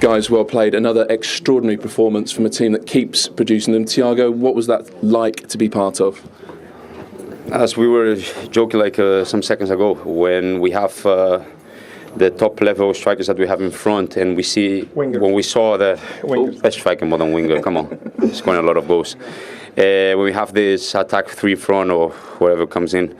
Guys, well played. Another extraordinary performance from a team that keeps producing them. Thiago, what was that like to be part of? As we were joking some seconds ago, when we have the top level strikers that we have in front, and when we saw the best striker more than winger, come on, scoring a lot of goals. When we have this attack 3 front or whatever comes in,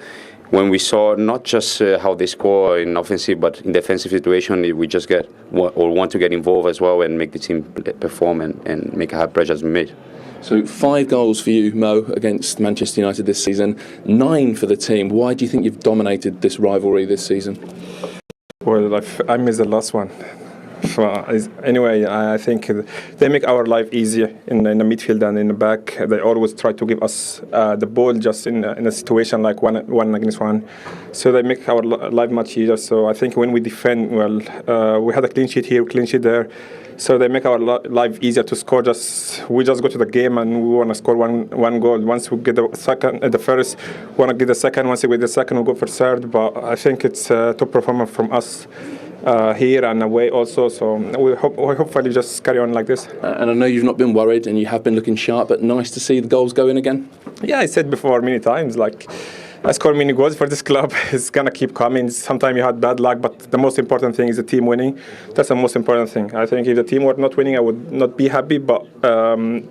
when we saw not just how they score in offensive but in defensive situation, we just want to get involved as well and make the team perform and make a high pressure as we made. So 5 goals for you, Mo, against Manchester United this season, 9 for the team. Why do you think you've dominated this rivalry this season? Well, I missed the last one. Anyway, I think they make our life easier in the midfield and in the back. They always try to give us the ball just in a situation like one against one. So they make our life much easier. So I think when we defend, well, we had a clean sheet here, clean sheet there. So they make our life easier to score. We just go to the game and we want to score one goal. Once we get the first, we want to get the second. Once we get the second, we go for third. But I think it's a top performance from us. Here and away also, so we hopefully just carry on like this. And I know you've not been worried and you have been looking sharp, but nice to see the goals go in again. Yeah, I said before many times, I score many goals for this club. It's gonna keep coming. Sometimes you had bad luck, but the most important thing is the team winning. That's the most important thing. I think if the team were not winning, I would not be happy, but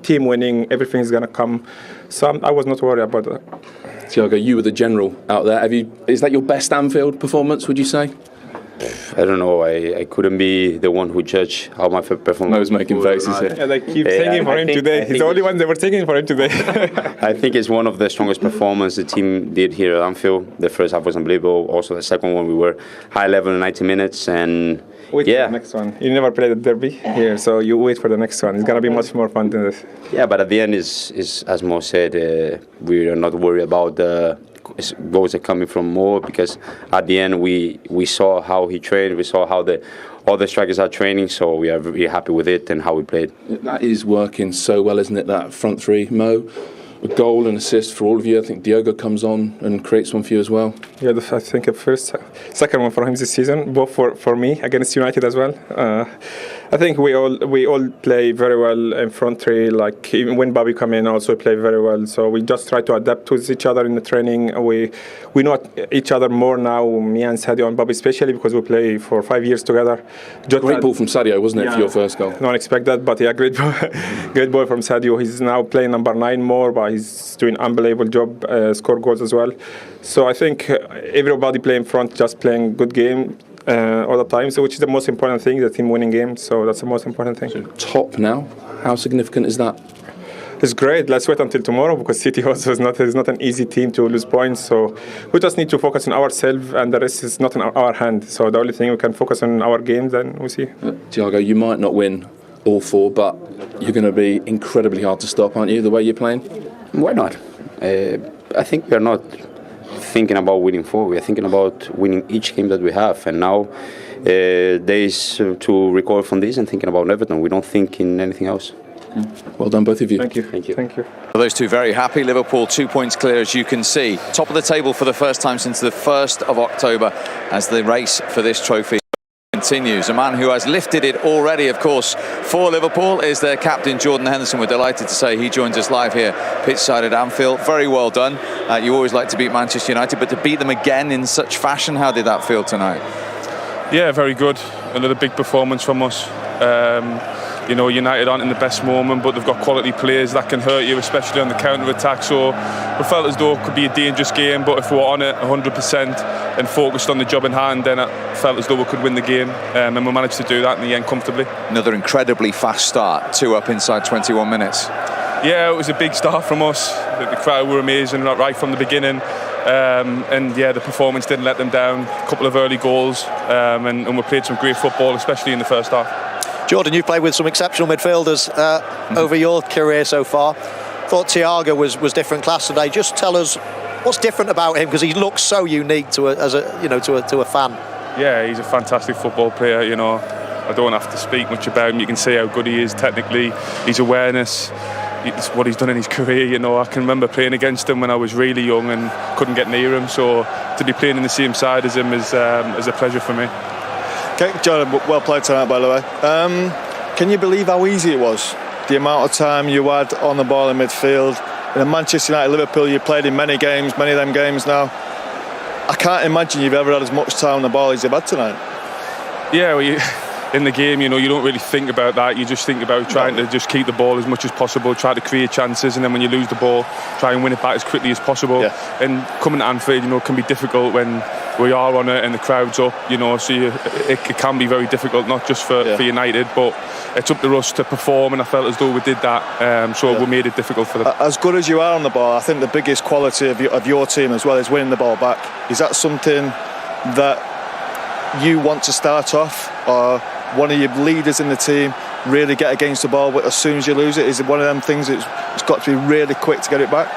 team winning, everything is gonna come. So I was not worried about that. Thiago, you were the general out there. Is that your best Anfield performance, would you say? I don't know. I couldn't be the one who judged how my performance. I was making faces here. Yeah, they keep singing for him today. He's the only one they were singing for him today. I think it's one of the strongest performances the team did here at Anfield. The first half was unbelievable. Also, the second one, we were high level in 90 minutes. And wait for the next one. You never played the derby here, so you wait for the next one. It's gonna be much more fun than this. Yeah, but at the end, is as Mo said, we are not worried about the goals are coming from Mo, because at the end we saw how he trained, we saw how all the strikers are training, so we are really happy with it and how we played. That is working so well, isn't it, that front three, Mo? A goal and assist for all of you. I think Thiago comes on and creates one for you as well. Yeah, I think second one for him this season, both for me against United as well. I think we all play very well in front three. Like even when Bobby come in, also play very well. So we just try to adapt to each other in the training. We know each other more now, me and Sadio and Bobby, especially because we play for 5 years together. Great ball from Sadio, wasn't it, for your first goal? Don't expect that, but yeah, great ball, great ball from Sadio. He's now playing number 9 more, but he's doing an unbelievable job, score goals as well. So I think everybody playing front, just playing good game all the time. So which is the most important thing, the team winning game. So that's the most important thing. So top now, how significant is that? It's great. Let's wait until tomorrow, because City also is not an easy team to lose points. So we just need to focus on ourselves, and the rest is not in our hand. So the only thing we can focus on our games, then we see. Thiago, you might not win all 4, but you're going to be incredibly hard to stop, aren't you, the way you're playing? Why not? I think we're not thinking about winning 4. We're thinking about winning each game that we have. And now days to recover from this and thinking about Everton. We don't think in anything else. Well done, both of you. Thank you. Thank you. Thank you. Those two very happy. Liverpool 2 points clear, as you can see. Top of the table for the first time since the 1st of October as the race for this trophy continues. A man who has lifted it already, of course, for Liverpool is their captain, Jordan Henderson. We're delighted to say he joins us live here, pitchside at Anfield. Very well done. You always like to beat Manchester United, but to beat them again in such fashion, how did that feel tonight? Yeah, very good. Another big performance from us. You know, United aren't in the best moment, but they've got quality players that can hurt you, especially on the counter-attack. So we felt as though it could be a dangerous game, but if we were on it 100% and focused on the job in hand, then I felt as though we could win the game, and we managed to do that in the end comfortably. Another incredibly fast start, 2 up inside 21 minutes. Yeah, it was a big start from us. The crowd were amazing right from the beginning. And yeah, the performance didn't let them down. A couple of early goals, and we played some great football, especially in the first half. Jordan, you've played with some exceptional midfielders over your career so far. Thought Thiago was different class today. Just tell us what's different about him, because he looks so unique to a fan. Yeah, he's a fantastic football player. You know, I don't have to speak much about him. You can see how good he is technically. His awareness, it's what he's done in his career. You know, I can remember playing against him when I was really young and couldn't get near him. So to be playing in the same side as him is a pleasure for me. Okay, Jordan, well played tonight, by the way. Can you believe how easy it was? The amount of time you had on the ball in midfield. In Manchester United, Liverpool, you played in many games, many of them games now. I can't imagine you've ever had as much time on the ball as you've had tonight. Yeah, in the game, you don't really think about that. You just think about trying to just keep the ball as much as possible, try to create chances, and then when you lose the ball, try and win it back as quickly as possible. Yeah. And coming to Anfield, can be difficult when we are on it and the crowd's up, so it can be very difficult, not just for United, but it's up to us to perform, and I felt as though we did that, so we made it difficult for them. As good as you are on the ball, I think the biggest quality of your team as well is winning the ball back. Is that something that you want to start off, or one of your leaders in the team really get against the ball as soon as you lose it? Is it one of them things it's got to be really quick to get it back?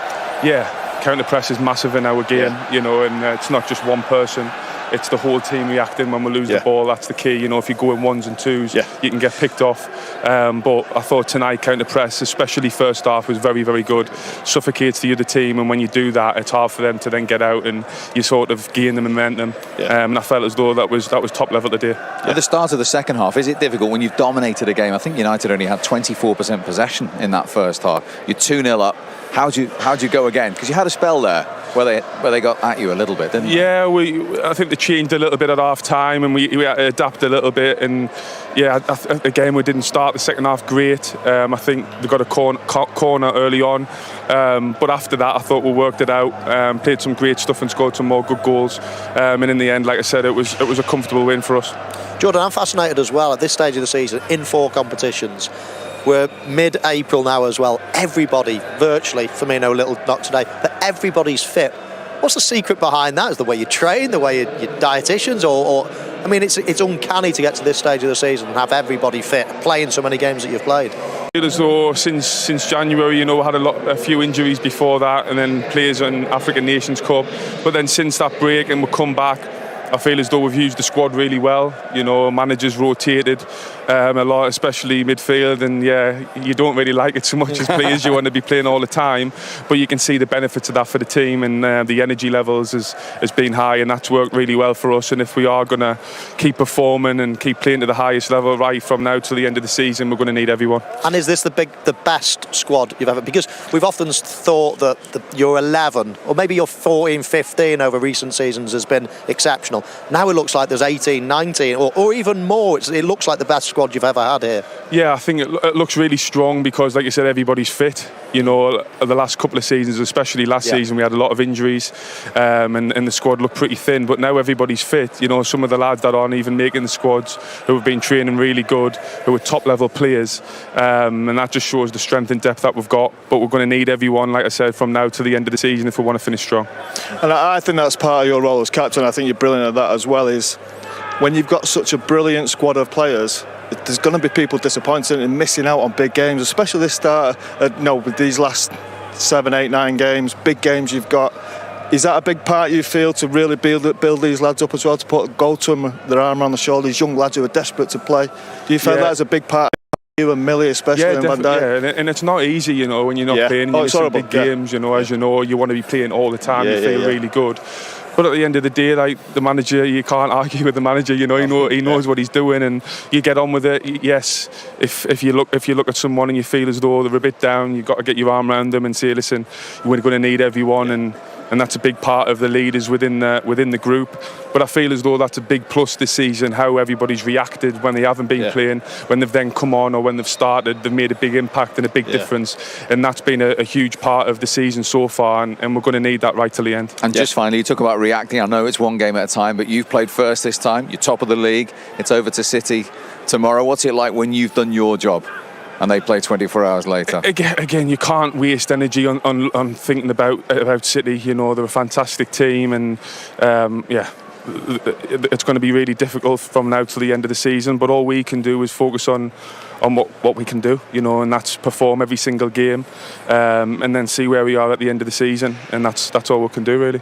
Yeah, counter press is massive in our game, and it's not just one person. It's the whole team reacting when we lose the ball. That's the key. If you go in ones and twos, you can get picked off. But I thought tonight counter press, especially first half, was very, very good. Suffocates the other team, and when you do that, it's hard for them to then get out, and you sort of gain the momentum. And I felt as though that was top level today. At the start of the second half, is it difficult when you've dominated a game? I think United only had 24% possession in that first half. You're 2-0 up. How'd you go again? Because you had a spell there where they got at you a little bit, didn't they? Yeah, I think they changed a little bit at half time, and we had to adapt a little bit. And again, we didn't start the second half great. I think they got a corner early on, but after that, I thought we worked it out, played some great stuff, and scored some more good goals. And in the end, like I said, it was a comfortable win for us. Jordan, I'm fascinated as well at this stage of the season in 4 competitions. We're mid-April now as well. Everybody, virtually, Firmino a little knock today, but everybody's fit. What's the secret behind that? Is the way you train, the way your dietitians, or I mean, it's uncanny to get to this stage of the season and have everybody fit, playing so many games that you've played. As though since January, we had a few injuries before that, and then players in African Nations Cup. But then since that break and we come back, I feel as though we've used the squad really well. Managers rotated a lot, especially midfield, and you don't really like it so much as players. You want to be playing all the time, but you can see the benefits of that for the team, and the energy levels has been high, and that's worked really well for us. And if we are going to keep performing and keep playing to the highest level right from now till the end of the season, we're going to need everyone. And is this the best squad you've ever? Because we've often thought that your 11 or maybe your 14, 15 over recent seasons has been exceptional. Now it looks like there's 18, 19 or even more. It looks like the best squad you've ever had here. Yeah, I think it looks really strong because, like you said, everybody's fit. The last couple of seasons, especially last season, we had a lot of injuries, and the squad looked pretty thin. But now everybody's fit. Some of the lads that aren't even making the squads, who have been training really good, who are top-level players, and that just shows the strength and depth that we've got. But we're going to need everyone, like I said, from now to the end of the season if we want to finish strong. And I think that's part of your role as captain. I think you're brilliant at that as well. Is when you've got such a brilliant squad of players, there's going to be people disappointed and missing out on big games, especially this start. With these last 7, 8, 9 games, big games you've got. Is that a big part you feel to really build these lads up as well, to go to them, their arm around the shoulder, these young lads who are desperate to play? Do you feel that is a big part? You and Millie especially, and Van Dijk. Yeah, and it's not easy, when you're not playing. You're in big games, as you know, you want to be playing all the time. You feel really good. But at the end of the day, like the manager, you can't argue with the manager. He knows what he's doing, and you get on with it. Yes, if you look at someone and you feel as though they're a bit down, you've got to get your arm around them and say, listen, we're going to need everyone, and that's a big part of the leaders within the group. But I feel as though that's a big plus this season, how everybody's reacted when they haven't been playing, when they've then come on or when they've started, they've made a big impact and a big difference. And that's been a huge part of the season so far, and we're going to need that right till the end. And just finally, you talk about reacting. I know it's one game at a time, but you've played first this time. You're top of the league. It's over to City tomorrow. What's it like when you've done your job and they play 24 hours later? Again, you can't waste energy on thinking about City. They're a fantastic team, and it's going to be really difficult from now till the end of the season. But all we can do is focus on what we can do, and that's perform every single game, and then see where we are at the end of the season, and that's all we can do really.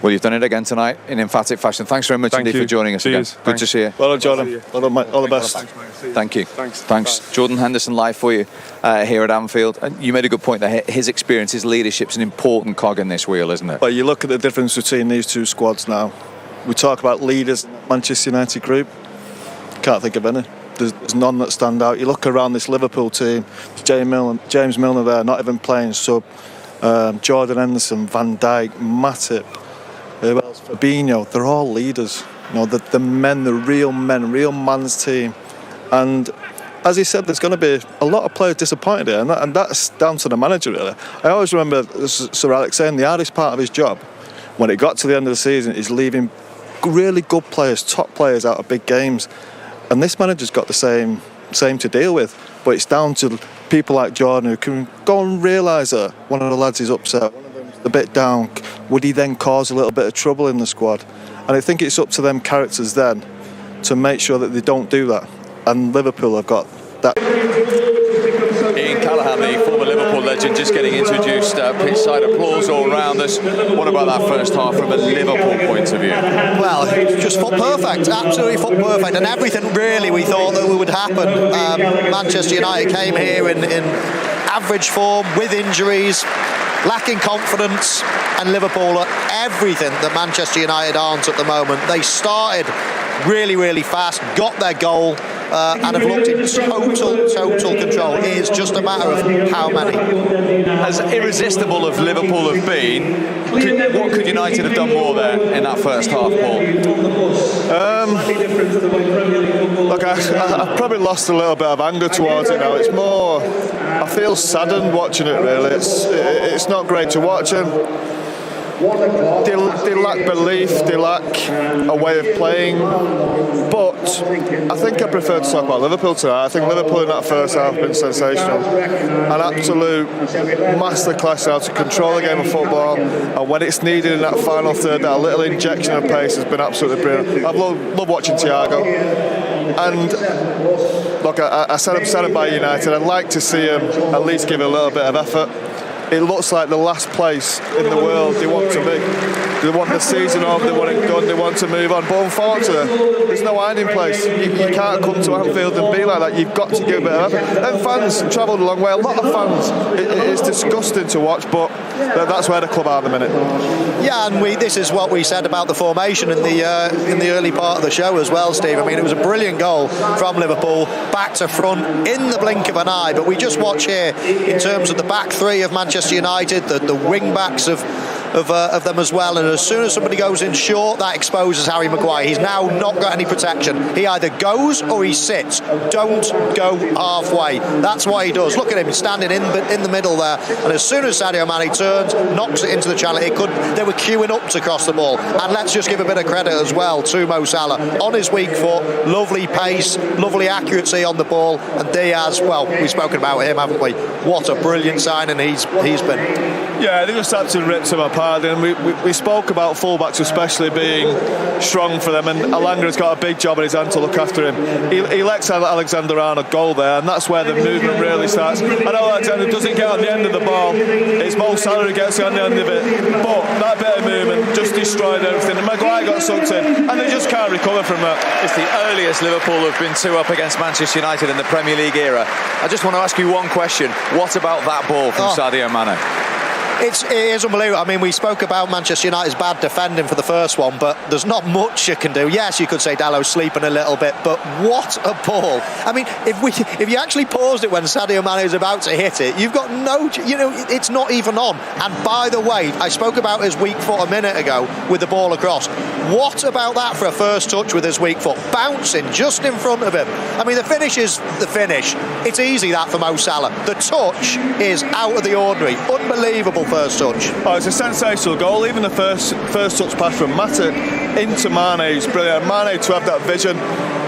Well, you've done it again tonight in emphatic fashion. Thanks very much indeed for joining us again. Good to see you. Well done, Jordan. Well done, mate. All the best. Thank you. Thanks. Jordan Henderson live for you here at Anfield. And you made a good point there. His experience, his leadership's an important cog in this wheel, isn't it? Well, you look at the difference between these two squads now. We talk about leaders in the Manchester United group. Can't think of any. there's none that stand out. You look around this Liverpool team, James Milner there, not even playing sub. Jordan Henderson, Van Dijk, Matip, who else? Fabinho. They're all leaders. You know, the men, the real men, real man's team. And as he said, there's going to be a lot of players disappointed here, and that's down to the manager, really. I always remember Sir Alex saying the hardest part of his job, when it got to the end of the season, is leaving really good players, top players out of big games. And this manager's got the same to deal with. But it's down to people like Jordan who can go and realise that one of the lads is upset, one of them's a bit down. Would he then cause a little bit of trouble in the squad? And I think it's up to them characters then to make sure that they don't do that. And Liverpool have got that. Ian Callaghan, the former Liverpool legend, just getting introduced. Pitch side applause all round us. What about that first half from a Liverpool point of view? Well, just foot perfect, absolutely foot perfect, and everything really we thought that would happen. Manchester United came here in average form, with injuries, lacking confidence, and Liverpool are everything that Manchester United aren't at the moment. They started really, really fast, got their goal, and have looked in total control. It is just a matter of how many. As irresistible as Liverpool have been, what could United have done more there in that first half, Paul? Look, I've probably lost a little bit of anger towards it now. It's more, I feel saddened watching it, really. It's not great to watch them. They lack belief, they lack a way of playing, but I think I prefer to talk about Liverpool tonight. I think Liverpool in that first half have been sensational. An absolute masterclass how to control the game of football, and when it's needed in that final third, that little injection of pace has been absolutely brilliant. I've loved watching Thiago, and look, I said I'm by United. I'd like to see him at least give a little bit of effort. It looks like the last place in the world they want to be. They want the season over, they want it done, they want to move on. But unfortunately, there's no hiding place. You can't come to Anfield and be like that. You've got to give a bit of effort. And fans travelled a long way. A lot of fans. It's disgusting to watch, but that's where the club are at the minute. Yeah, and this is what we said about the formation in the early part of the show as well, Steve. I mean, it was a brilliant goal from Liverpool, back to front, in the blink of an eye. But we just watch here, in terms of the back three of Manchester United, the wing backs of them as well, and as soon as somebody goes in short, that exposes Harry Maguire. He's now not got any protection. He either goes or he sits. Don't go halfway. That's what he does. Look at him standing in the middle there, and as soon as Sadio Mane turns, knocks it into the channel, they were queuing up to cross the ball. And let's just give a bit of credit as well to Mo Salah on his weak foot. Lovely pace, lovely accuracy on the ball, and Diaz, well, we've spoken about him, haven't we? What a brilliant signing he's been. Yeah, they just absolutely ripped him apart. And we spoke about fullbacks especially being strong for them, and Alanga's got a big job in his hand to look after him. He lets Alexander-Arnold go there, and that's where the movement really starts. I know Alexander doesn't get on the end of the ball, it's Mo Salah who gets on the end of it, but that bit of movement just destroyed everything, and Maguire got sucked in, and they just can't recover from that. It's the earliest Liverpool have been 2-up against Manchester United in the Premier League era. I just want to ask you one question. What about that ball from Sadio Mane? It is unbelievable. I mean, we spoke about Manchester United's bad defending for the first one, but there's not much you can do. Yes, you could say Dalot's sleeping a little bit, but what a ball. I mean, if you actually paused it when Sadio Mane is about to hit it, you've got it's not even on. And by the way, I spoke about his weak foot a minute ago with the ball across. What about that for a first touch with his weak foot? Bouncing just in front of him. I mean, the finish is the finish. It's easy, that, for Mo Salah. The touch is out of the ordinary. Unbelievable first touch. Oh, it's a sensational goal. Even the first touch pass from Matip into Mane is brilliant. Mane to have that vision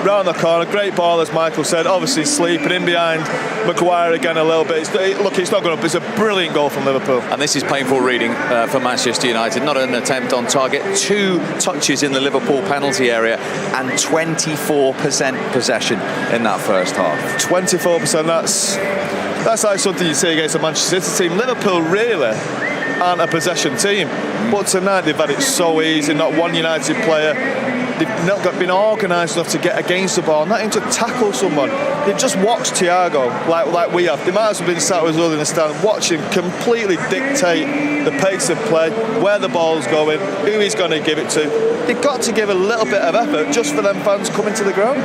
round the corner, great ball as Michael said, obviously sleeping in behind Maguire again a little bit. It's not going up. It's a brilliant goal from Liverpool. And this is painful reading for Manchester United. Not an attempt on target, 2 touches in the Liverpool penalty area, and 24% possession in that first half. 24%. That's like something you see against a Manchester City team. Liverpool really aren't a possession team, but tonight they've had it so easy. Not one United player, they've not been organised enough to get against the ball, not even to tackle someone. They've just watched Thiago like we have. They might as well been sat with us in the stand, watch him completely dictate the pace of play, where the ball's going, who he's going to give it to. They've got to give a little bit of effort just for them fans coming to the ground.